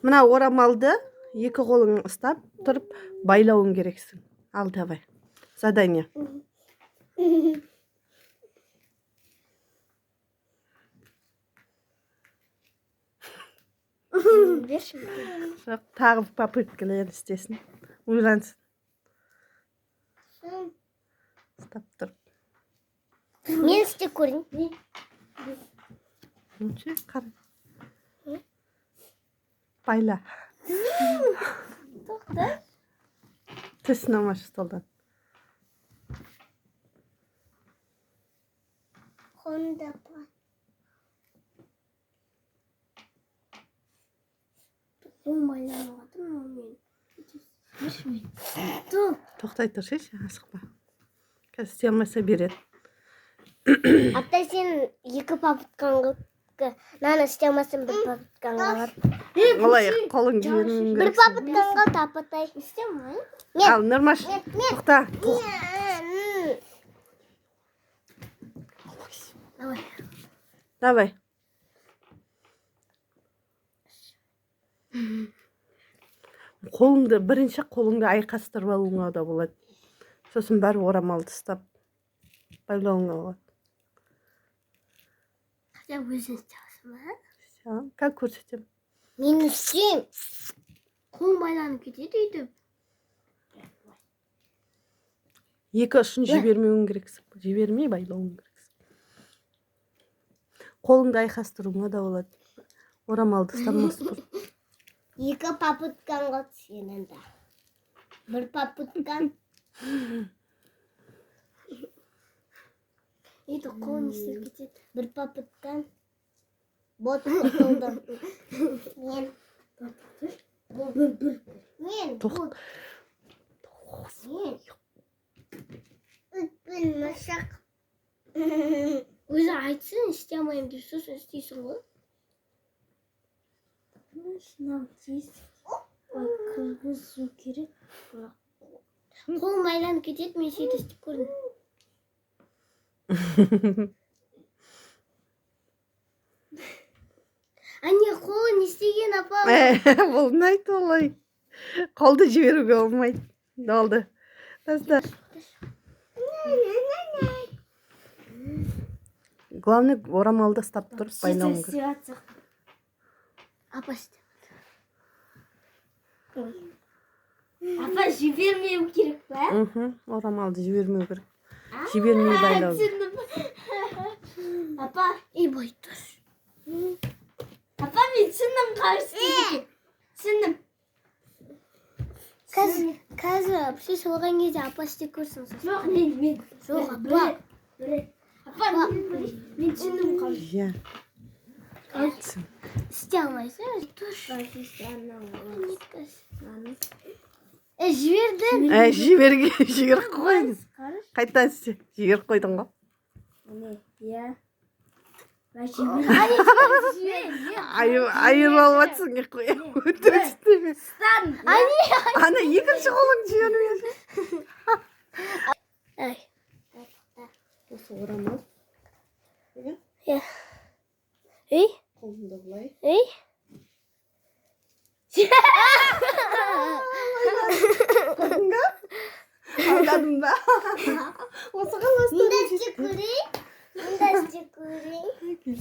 Мына орамалды екі қолың ұстап тұрып байлауың керексің. Ал, давай. Задание. Жоқ, тағы попыткалар істесін. Ойлансын. Ұстап тұрып. Мен істеп көрейін. Қара. Байла. Тоқта. Тісін алмашы столдан. Қолымда бар. Ойланыватырмын мен. Тоқтай тұршы, асықпа. Қазір істей алмаса береді. Ата сен екі попыткаңға наны істей алмасам бір попыткаңға бар. Олай қолың жібермеуің Бір керексің. попыткаңға тапатай. Істемей? Ал, Нұрмаш, тоқта. Давай. Бірінші қолыңды айқастырып алуыңа да болады. Сосын бәрі орамалды ұстап байлауыңа болады. Қаза өзің істейсің ба? Как көрсетем? Мен істейм. Қолым байланып кетеді өйтіп. Екі ұшын жібермеуің керексің. Жібермей байлауың керексің. Қолыңды айқастыруыңа да болады. Орамалды ұстамас бұрын. Екі попыткаңға түскен енді. Бір попыткан. Еді қолын істеп кетеді. Бір попыткан. Бот қолды. Мен. Мен. Тоқ. Мен. Өтпен машақ. Өзі айтсын, істей алмайым деп сосын істейсің ғой. Шынау тез. Кіргізу керек. Қолым байланып кетеді, мен сөйтіп істеп көрдім. Әне қолын істеген апам. Болмайды олай. Қолды жіберуге болмайды. Болды. Таста. Главное, орамалды ұстап тұрып байлауың керек. Апа істеп. Апа жібермеу керек па? Орамалды жібермеу керек. Жібермей байлау. Апа, бой тұр. Апа, мен түсіндім қарсы екен. Түсіндім. Қазір апши солған кезде апа істеп көрсің. Жоқ, мен. Жоқ, апа. Апа, мен түсіндім қарсы. Істей алмайсың. Тұр. Жібердің. Жіберіп қойдың. Қайтан істе. Жіберіп қойдың ғой. Иә. Айырып алып атсың, қоям. Өтірік істеме. Ана екінші қолың жібермейді. Осы орамал. Иә. Ей? Қолымды бұлай. Ей? Көрдің ба? Алдадың ба? Осы қаластың. Мұнда істеп көрейін.